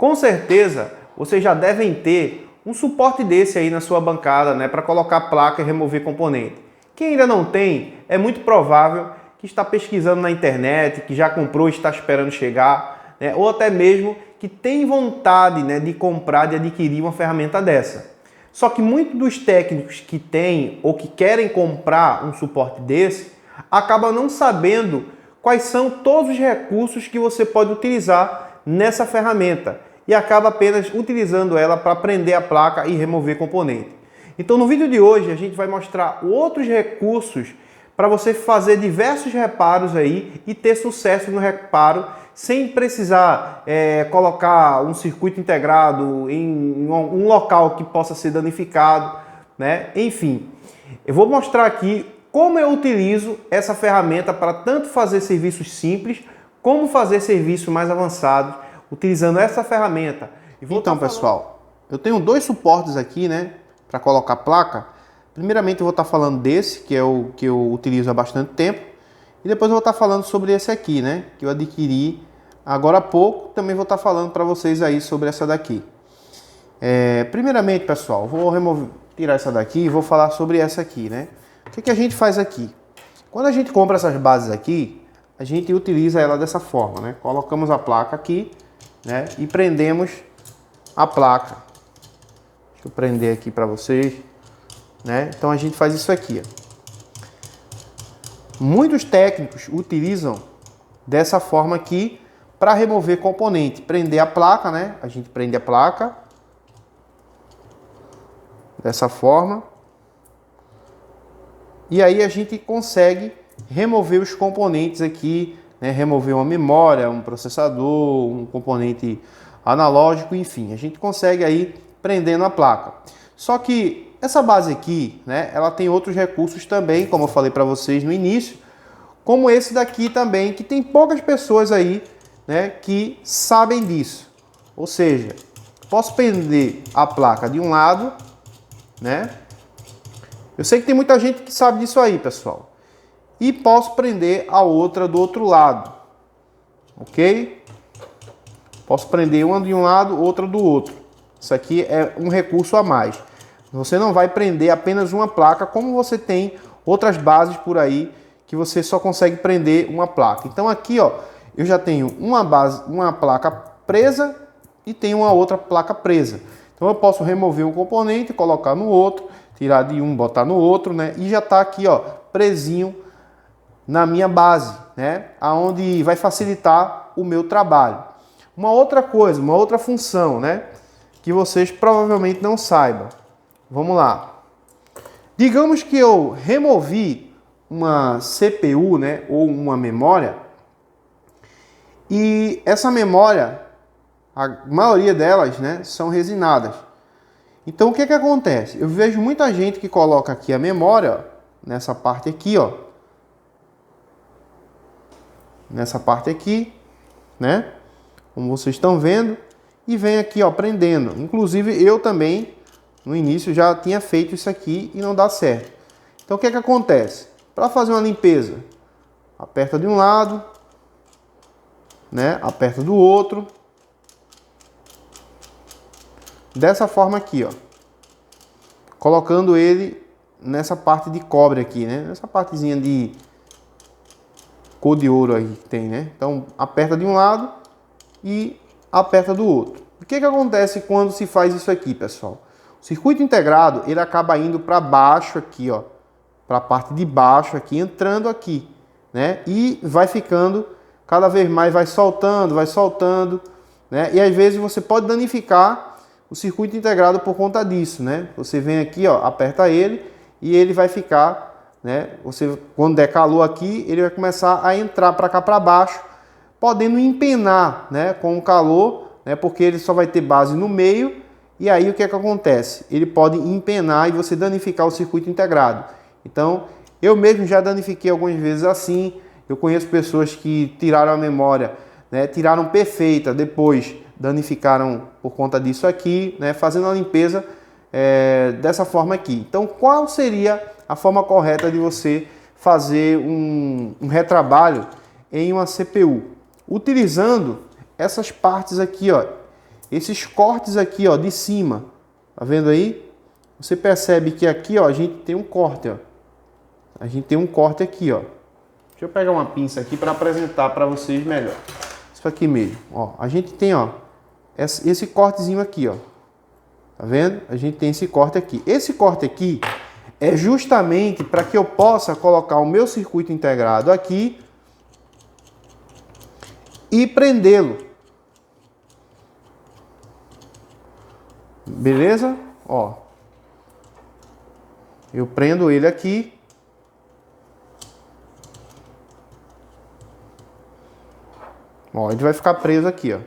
Com certeza, vocês já devem ter um suporte desse aí na sua bancada, né, para colocar a placa e remover componente. Quem ainda não tem, é muito provável que está pesquisando na internet, que já comprou e está esperando chegar, né, ou até mesmo que tem vontade, né, de comprar, de adquirir uma ferramenta dessa. Só que muitos dos técnicos que têm ou que querem comprar um suporte desse, acabam não sabendo quais são todos os recursos que você pode utilizar nessa ferramenta e acaba apenas utilizando ela para prender a placa e remover componente. Então no vídeo de hoje a gente vai mostrar outros recursos para você fazer diversos reparos aí e ter sucesso no reparo sem precisar colocar um circuito integrado em um local que possa ser danificado, né? Enfim, eu vou mostrar aqui como eu utilizo essa ferramenta para tanto fazer serviços simples como fazer serviços mais avançados utilizando essa ferramenta. Então, pessoal, eu tenho dois suportes aqui, né, para colocar placa. Primeiramente eu vou estar falando desse, que é o que eu utilizo há bastante tempo, e depois eu vou estar falando sobre esse aqui, né, que eu adquiri agora há pouco. Também vou estar falando para vocês aí sobre essa daqui. Primeiramente, pessoal, vou tirar essa daqui e vou falar sobre essa aqui, né. O que a gente faz aqui? Quando a gente compra essas bases aqui, a gente utiliza ela dessa forma, né? Colocamos a placa aqui, né? E prendemos a placa. Deixa eu prender aqui para vocês, né? Então a gente faz isso aqui, ó. Muitos técnicos utilizam dessa forma aqui para remover componente, prender a placa, né? A gente prende a placa dessa forma. E aí a gente consegue remover os componentes aqui, né? Remover uma memória, um processador, um componente analógico, enfim. A gente consegue aí prendendo a placa. Só que essa base aqui, né? Ela tem outros recursos também, como eu falei para vocês no início, como esse daqui também, que tem poucas pessoas aí, né? Que sabem disso. Ou seja, posso prender a placa de um lado, né? Eu sei que tem muita gente que sabe disso aí, pessoal. E posso prender a outra do outro lado. Ok? Posso prender uma de um lado, outra do outro. Isso aqui é um recurso a mais. Você não vai prender apenas uma placa, como você tem outras bases por aí que você só consegue prender uma placa. Então aqui, ó, eu já tenho uma placa presa e tenho uma outra placa presa. Então eu posso remover um componente, colocar no outro, tirar de um, botar no outro, né? E já está aqui, ó, presinho na minha base, né? Aonde vai facilitar o meu trabalho. Uma outra coisa, uma outra função, né? Que vocês provavelmente não saibam. Vamos lá. Digamos que eu removi uma CPU, né? Ou uma memória. E essa memória, a maioria delas, né? São resinadas. Então o que acontece? Eu vejo muita gente que coloca aqui a memória, ó, nessa parte aqui, ó. Nessa parte aqui, né? Como vocês estão vendo. E vem aqui, ó, prendendo. Inclusive eu também, no início, já tinha feito isso aqui e não dá certo. Então o que acontece? Para fazer uma limpeza, aperta de um lado, né? Aperta do outro. Dessa forma aqui, ó. Colocando ele nessa parte de cobre aqui, né? Nessa partezinha de cor de ouro aí que tem, né? Então, aperta de um lado e aperta do outro. O que acontece quando se faz isso aqui, pessoal? O circuito integrado, ele acaba indo para baixo aqui, ó. Para a parte de baixo aqui, entrando aqui, né? E vai ficando cada vez mais, vai soltando, né? E às vezes você pode danificar o circuito integrado por conta disso, né? Você vem aqui, ó, aperta ele e ele vai ficar, né? Você, quando der calor aqui, ele vai começar a entrar para cá para baixo, podendo empenar, né? Com o calor, né? Porque ele só vai ter base no meio e aí o que acontece? Ele pode empenar e você danificar o circuito integrado. Então, eu mesmo já danifiquei algumas vezes assim. Eu conheço pessoas que tiraram a memória, né? Tiraram perfeita, depois danificaram por conta disso aqui, né? Fazendo a limpeza dessa forma aqui. Então, qual seria a forma correta de você fazer um retrabalho em uma CPU? Utilizando essas partes aqui, ó, esses cortes aqui, ó, de cima. Tá vendo aí? Você percebe que aqui, ó, a gente tem um corte, ó. A gente tem um corte aqui, ó. Deixa eu pegar uma pinça aqui para apresentar para vocês melhor. Isso aqui mesmo, ó. A gente tem, ó, esse cortezinho aqui, ó. Tá vendo? A gente tem esse corte aqui. Esse corte aqui é justamente para que eu possa colocar o meu circuito integrado aqui e prendê-lo. Beleza? Ó. Eu prendo ele aqui. Ó, ele vai ficar preso aqui, ó.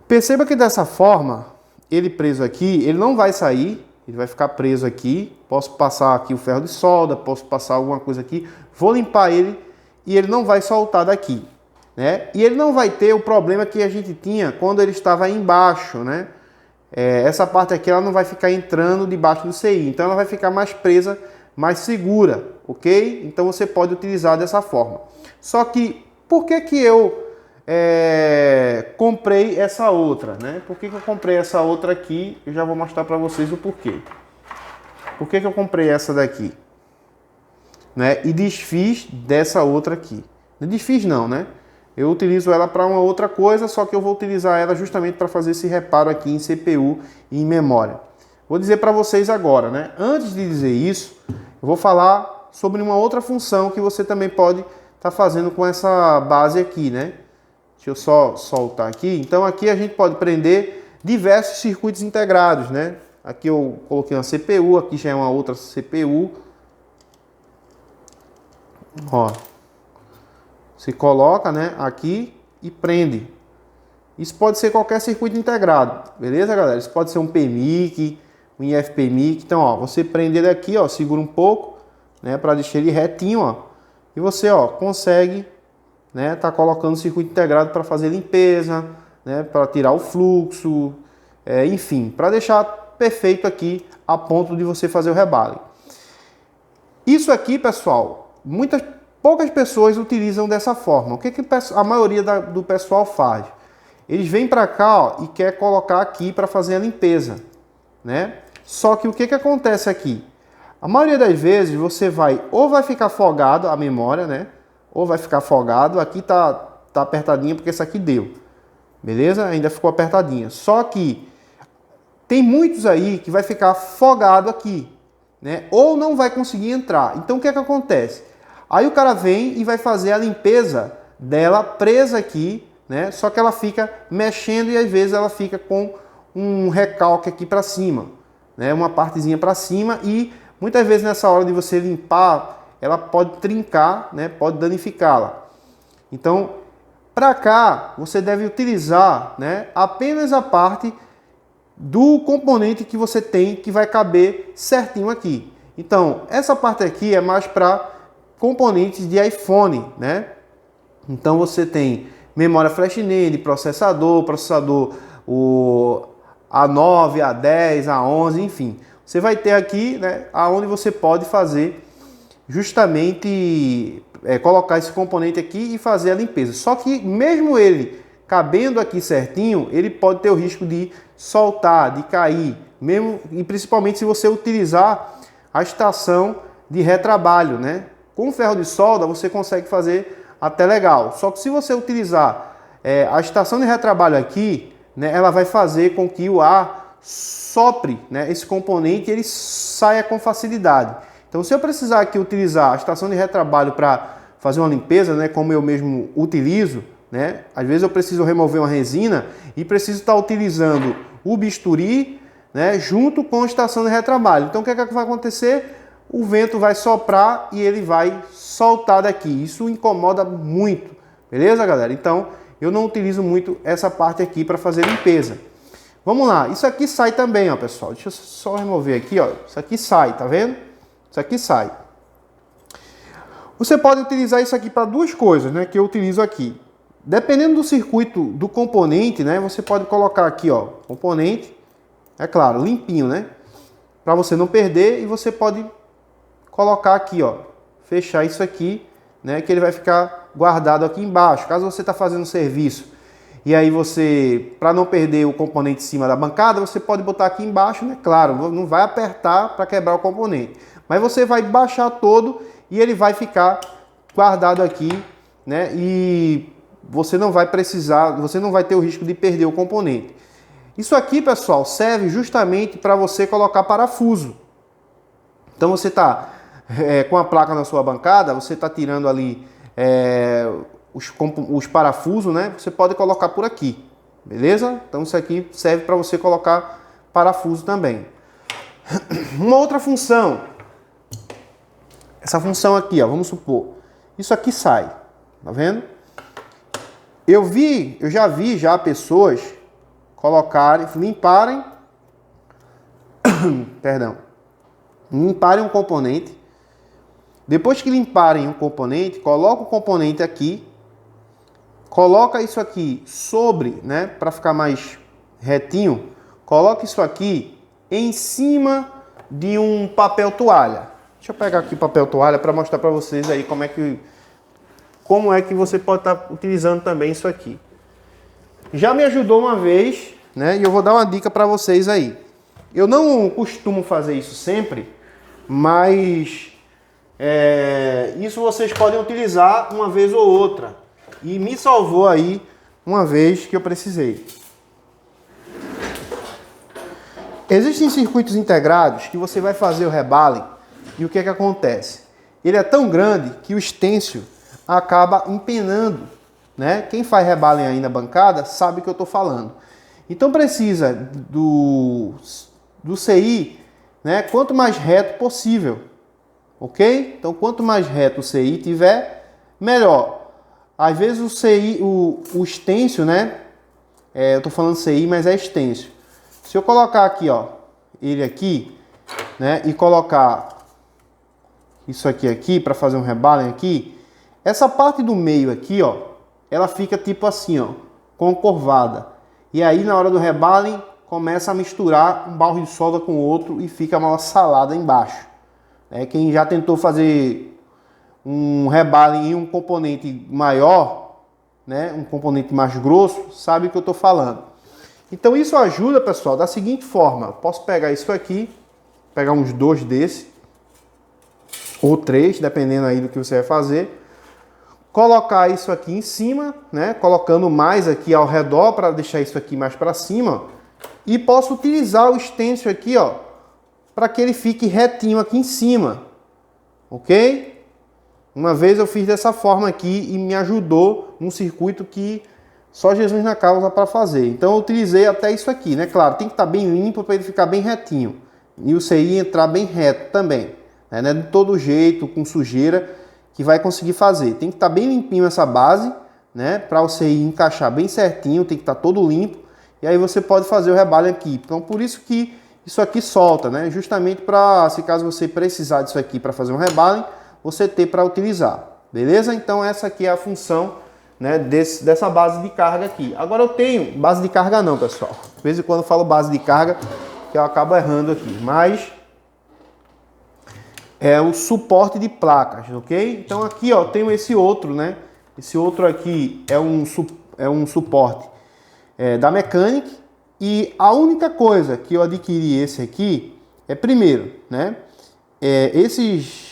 Perceba que dessa forma, ele preso aqui, ele não vai sair, ele vai ficar preso aqui. Posso passar aqui o ferro de solda, posso passar alguma coisa aqui, vou limpar ele e ele não vai soltar daqui, né? E ele não vai ter o problema que a gente tinha quando ele estava aí embaixo, né? Essa parte aqui ela não vai ficar entrando debaixo do CI, então ela vai ficar mais presa, mais segura, ok? Então você pode utilizar dessa forma. Só que, por que que eu comprei essa outra, né? Por que que eu comprei essa outra aqui? Eu já vou mostrar para vocês o porquê. Por que que eu comprei essa daqui, né? E desfiz dessa outra aqui. Não desfiz não, né? Eu utilizo ela para uma outra coisa, só que eu vou utilizar ela justamente para fazer esse reparo aqui em CPU e em memória. Vou dizer para vocês agora, né? Antes de dizer isso, eu vou falar sobre uma outra função que você também pode estar fazendo com essa base aqui, né? Deixa eu só soltar aqui. Então aqui a gente pode prender diversos circuitos integrados, né? Aqui eu coloquei uma CPU, aqui já é uma outra CPU. Ó. Você coloca, né, aqui e prende. Isso pode ser qualquer circuito integrado, beleza, galera? Isso pode ser um PMIC, um IFPMIC. Então, ó, você prende ele aqui, ó, segura um pouco, né, para deixar ele retinho, ó. E você, ó, consegue, né, tá colocando o circuito integrado para fazer limpeza, né, para tirar o fluxo, enfim, para deixar perfeito aqui a ponto de você fazer o rebale. Isso aqui, pessoal, poucas pessoas utilizam dessa forma. O que a maioria do pessoal faz? Eles vêm para cá, ó, e quer colocar aqui para fazer a limpeza, né? Só que o que acontece aqui? A maioria das vezes você vai ficar folgado a memória, né? Ou vai ficar folgado. Aqui tá apertadinha porque essa aqui deu, beleza? Ainda ficou apertadinha. Só que tem muitos aí que vai ficar folgado aqui, né? Ou não vai conseguir entrar. Então o que acontece? Aí o cara vem e vai fazer a limpeza dela presa aqui, né? Só que ela fica mexendo e às vezes ela fica com um recalque aqui para cima, né? Uma partezinha para cima e muitas vezes nessa hora de você limpar, ela pode trincar, né? Pode danificá-la. Então, para cá, você deve utilizar, né, apenas a parte do componente que você tem que vai caber certinho aqui. Então, essa parte aqui é mais para componentes de iPhone, né? Então você tem memória flash NAND, processador o A9, A10, A11, enfim. Você vai ter aqui, né, aonde você pode fazer justamente colocar esse componente aqui e fazer a limpeza. Só que mesmo ele cabendo aqui certinho, ele pode ter o risco de soltar, de cair, mesmo e principalmente se você utilizar a estação de retrabalho, né? Com ferro de solda você consegue fazer até legal. Só que se você utilizar a estação de retrabalho aqui, né, ela vai fazer com que o ar sopre, né, esse componente e ele saia com facilidade. Então se eu precisar aqui utilizar a estação de retrabalho para fazer uma limpeza, né, como eu mesmo utilizo, né, às vezes eu preciso remover uma resina e preciso estar utilizando o bisturi, né, junto com a estação de retrabalho. Então o que vai acontecer? O vento vai soprar e ele vai soltar daqui. Isso incomoda muito, beleza, galera? Então, eu não utilizo muito essa parte aqui para fazer limpeza. Vamos lá, isso aqui sai também, ó, pessoal. Deixa eu só remover aqui, ó. Isso aqui sai, tá vendo? Isso aqui sai. Você pode utilizar isso aqui para duas coisas, né, que eu utilizo aqui. Dependendo do circuito do componente, né, você pode colocar aqui, ó, componente, é claro, limpinho, né? Para você não perder e você pode colocar aqui, ó, fechar isso aqui, né, que ele vai ficar guardado aqui embaixo. Caso você está fazendo serviço E aí você, para não perder o componente em cima da bancada, você pode botar aqui embaixo, né? Claro, não vai apertar para quebrar o componente. Mas você vai baixar todo e ele vai ficar guardado aqui, né? E você não vai precisar, você não vai ter o risco de perder o componente. Isso aqui, pessoal, serve justamente para você colocar parafuso. Então você está com a placa na sua bancada, você está tirando ali os parafusos, né? Você pode colocar por aqui, beleza? Então isso aqui serve para você colocar parafuso também. Uma outra função, essa função aqui, ó, vamos supor, isso aqui sai, tá vendo? Eu já vi pessoas colocarem, limparem um componente. Depois que limparem um componente, coloca o componente aqui, coloca isso aqui sobre, né, para ficar mais retinho, coloca isso aqui em cima de um papel toalha. Deixa eu pegar aqui papel toalha para mostrar para vocês aí como é que você pode estar utilizando também isso aqui. Já me ajudou uma vez, né, e eu vou dar uma dica para vocês aí. Eu não costumo fazer isso sempre, mas isso vocês podem utilizar uma vez ou outra. E me salvou aí uma vez que eu precisei. Existem circuitos integrados que você vai fazer o rebalem e o que é que acontece? Ele é tão grande que o stencil acaba empenando, né? Quem faz rebalem aí na bancada sabe o que eu estou falando. Então precisa do CI, né? Quanto mais reto possível, ok? Então quanto mais reto o CI tiver, melhor. Às vezes o CI, o stencil, né? Eu tô falando CI, mas é stencil. Se eu colocar aqui, ó, ele aqui, né? E colocar isso aqui para fazer um rebalem aqui, essa parte do meio aqui, ó, ela fica tipo assim, ó, concurvada. E aí na hora do rebalem começa a misturar um barro de solda com o outro e fica uma salada embaixo. Quem já tentou fazer um rebalem em um componente maior, né, um componente mais grosso, sabe o que eu estou falando. Então isso ajuda, pessoal, da seguinte forma. Eu posso pegar isso aqui, pegar uns 2 desse, ou 3, dependendo aí do que você vai fazer. Colocar isso aqui em cima, né, colocando mais aqui ao redor para deixar isso aqui mais para cima. E posso utilizar o stencil aqui, ó, para que ele fique retinho aqui em cima, ok? Uma vez eu fiz dessa forma aqui e me ajudou num circuito que só Jesus na causa para fazer. Então eu utilizei até isso aqui, né? Claro, tem que estar bem limpo para ele ficar bem retinho. E o CI entrar bem reto também. Não é de todo jeito, com sujeira, que vai conseguir fazer. Tem que estar bem limpinho essa base, né? Para o CI encaixar bem certinho, tem que estar todo limpo. E aí você pode fazer o rebalho aqui. Então por isso que isso aqui solta, né? Justamente para, se caso você precisar disso aqui para fazer um rebalho, você ter para utilizar, beleza? Então essa aqui é a função, né, dessa base de carga aqui. Agora eu tenho base de carga não, pessoal. De vez em quando eu falo base de carga, que eu acabo errando aqui, mas é o suporte de placas, ok? Então aqui, ó, tenho esse outro, né? Esse outro aqui é um suporte da Mechanic, e a única coisa que eu adquiri esse aqui é, primeiro, né, esses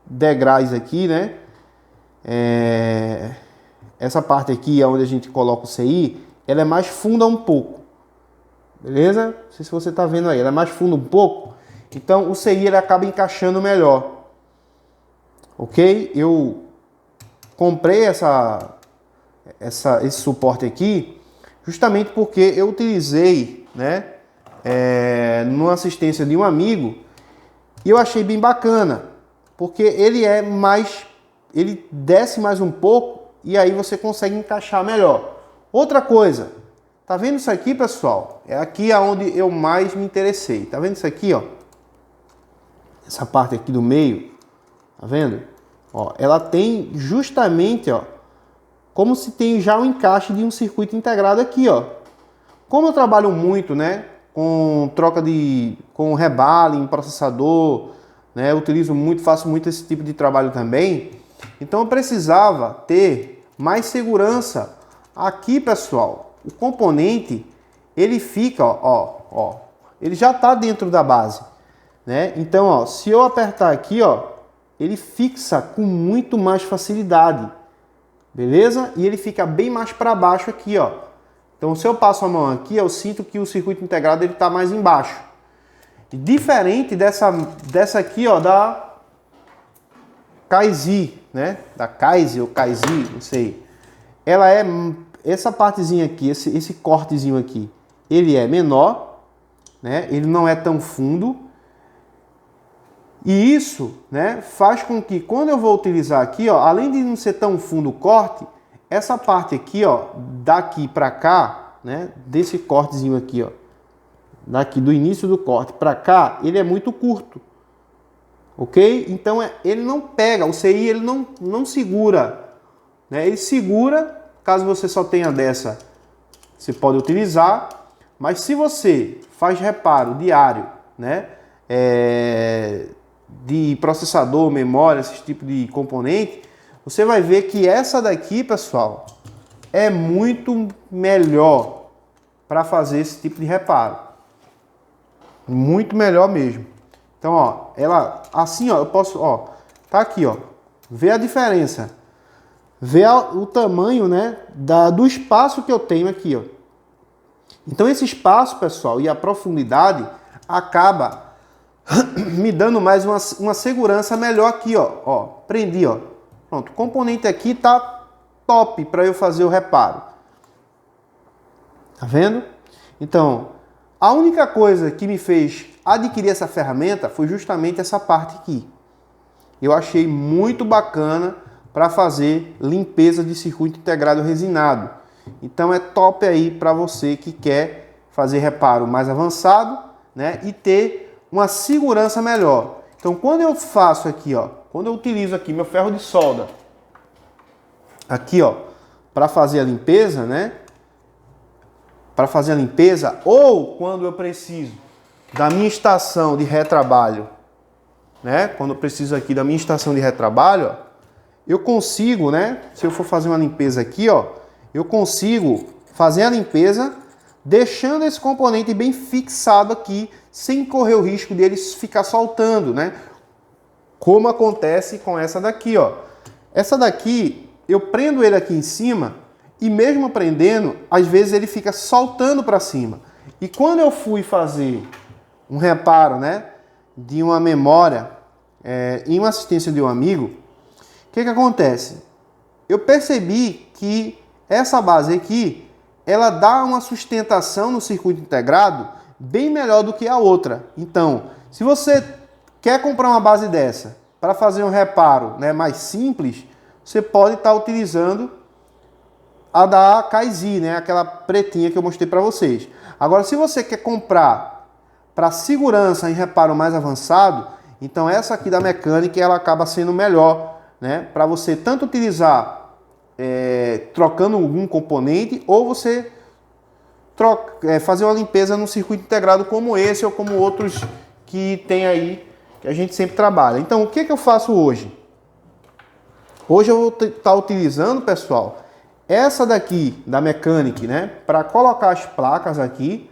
degraus aqui, né, essa parte aqui é onde a gente coloca o CI, ela é mais funda um pouco, beleza? Não sei se você está vendo aí, ela é mais funda um pouco, então o CI ele acaba encaixando melhor, ok? Eu comprei esse suporte aqui justamente porque eu utilizei, né, numa assistência de um amigo, e eu achei bem bacana, porque ele ele desce mais um pouco e aí você consegue encaixar melhor. Outra coisa, tá vendo isso aqui, pessoal? É aqui aonde eu mais me interessei. Tá vendo isso aqui, ó? Essa parte aqui do meio, tá vendo? Ó, ela tem justamente, ó, como se tem já um encaixe de um circuito integrado aqui, ó. Como eu trabalho muito, né, com com rebalem, processador, né, eu faço muito esse tipo de trabalho também. Então eu precisava ter mais segurança aqui, pessoal, o componente, ele fica, ele já está dentro da base, né? Então, ó, se eu apertar aqui, ó, ele fixa com muito mais facilidade, beleza? E ele fica bem mais para baixo aqui, ó. Então, se eu passo a mão aqui, eu sinto que o circuito integrado ele está mais embaixo. E diferente dessa aqui, ó, da Kaizi, né? Da Kaizi ou Kaizi, não sei. Ela é essa partezinha aqui, esse cortezinho aqui, ele é menor, né? Ele não é tão fundo. E isso, né, faz com que quando eu vou utilizar aqui, ó, além de não ser tão fundo o corte, essa parte aqui, ó, daqui para cá, né, desse cortezinho aqui, ó, daqui do início do corte para cá, ele é muito curto, ok? Então ele não pega, o CI ele não segura, né? Ele segura, caso você só tenha dessa, você pode utilizar, mas se você faz reparo diário, né, de processador, memória, esse tipo de componente, você vai ver que essa daqui, pessoal, é muito melhor para fazer esse tipo de reparo. Muito melhor mesmo. Então, ó, ela assim, ó, eu posso, ó, tá aqui, ó. Vê a diferença. Vê o tamanho, né, do espaço que eu tenho aqui, ó. Então, esse espaço, pessoal, e a profundidade acaba me dando mais uma segurança melhor aqui, ó. Ó, prendi, ó. Pronto, o componente aqui tá top para eu fazer o reparo. Tá vendo? Então, a única coisa que me fez adquirir essa ferramenta foi justamente essa parte aqui. Eu achei muito bacana para fazer limpeza de circuito integrado resinado. Então é top aí para você que quer fazer reparo mais avançado, né, e ter uma segurança melhor. Então quando eu faço aqui, ó, quando eu utilizo aqui meu ferro de solda, aqui, ó, para fazer a limpeza, né, para fazer a limpeza, ou quando eu preciso da minha estação de retrabalho, né, quando eu preciso aqui da minha estação de retrabalho, ó, eu consigo, né, se eu for fazer uma limpeza aqui, ó, eu consigo fazer a limpeza deixando esse componente bem fixado aqui, sem correr o risco dele ficar soltando, né? Como acontece com essa daqui, ó. Essa daqui, eu prendo ele aqui em cima e mesmo prendendo, às vezes ele fica soltando para cima. E quando eu fui fazer um reparo, né, de uma memória em uma assistência de um amigo, o que acontece? Eu percebi que essa base aqui, ela dá uma sustentação no circuito integrado bem melhor do que a outra. Então, se você quer comprar uma base dessa para fazer um reparo, né, mais simples, você pode estar utilizando a da Kaizi, né, aquela pretinha que eu mostrei para vocês. Agora, se você quer comprar para segurança em reparo mais avançado, então essa aqui da Mecanic ela acaba sendo melhor, né, para você tanto utilizar trocando algum componente, ou você fazer uma limpeza no circuito integrado como esse ou como outros que tem aí, que a gente sempre trabalha. Então, o que eu faço hoje? Hoje eu vou estar utilizando, pessoal, essa daqui da Mecanic, né, para colocar as placas aqui,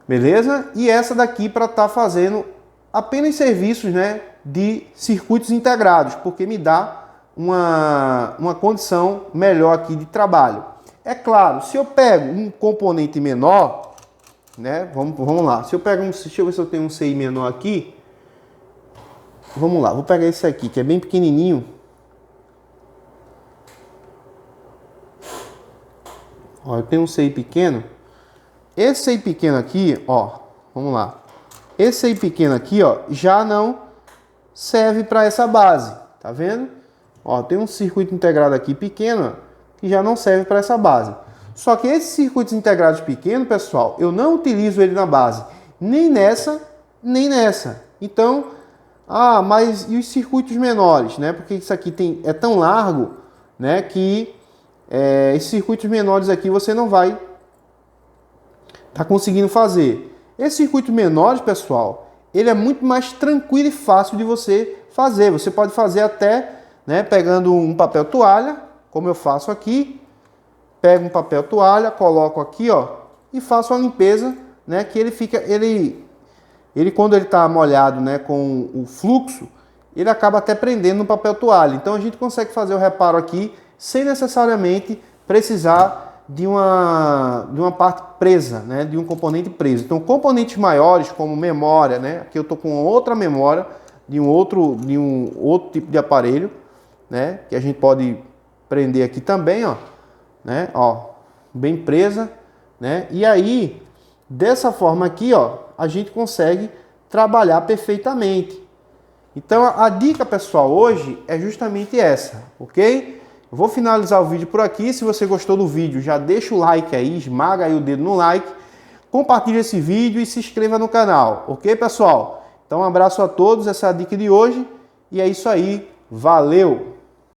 beleza? E essa daqui para estar fazendo apenas serviços, né, de circuitos integrados, porque me dá uma condição melhor aqui de trabalho. É claro, se eu pego um componente menor, né, vamos lá, se eu pego deixa eu ver se eu tenho um CI menor aqui, vamos lá, vou pegar esse aqui, que é bem pequenininho, ó, eu tenho um CI pequeno, esse CI pequeno aqui, ó, vamos lá, esse CI pequeno aqui, ó, já não serve para essa base, tá vendo? Ó, tem um circuito integrado aqui pequeno que já não serve para essa base. Só que esses circuitos integrados pequenos, pessoal, eu não utilizo ele na base, nem nessa, nem nessa. Então, mas e os circuitos menores, né? Porque isso aqui é tão largo, né, que esses circuitos menores aqui você não vai estar conseguindo fazer. Esses circuitos menores, pessoal, ele é muito mais tranquilo e fácil de você fazer. Você pode fazer até, né, pegando um papel toalha, como eu faço aqui, pego um papel toalha, coloco aqui, ó, e faço a limpeza, né? Que ele fica, ele quando ele está molhado, né, com o fluxo, ele acaba até prendendo no papel toalha. Então a gente consegue fazer o reparo aqui sem necessariamente precisar de uma parte presa, né, de um componente preso. Então componentes maiores como memória, né, aqui eu estou com outra memória de um outro tipo de aparelho, né, que a gente pode prender aqui também, ó, né, ó, bem presa, né, e aí dessa forma aqui, ó, a gente consegue trabalhar perfeitamente. Então a dica, pessoal, hoje é justamente essa, ok? Eu vou finalizar o vídeo por aqui. Se você gostou do vídeo, já deixa o like aí, esmaga aí o dedo no like, compartilha esse vídeo e se inscreva no canal, ok, pessoal? Então um abraço a todos, essa é a dica de hoje e é isso aí, valeu!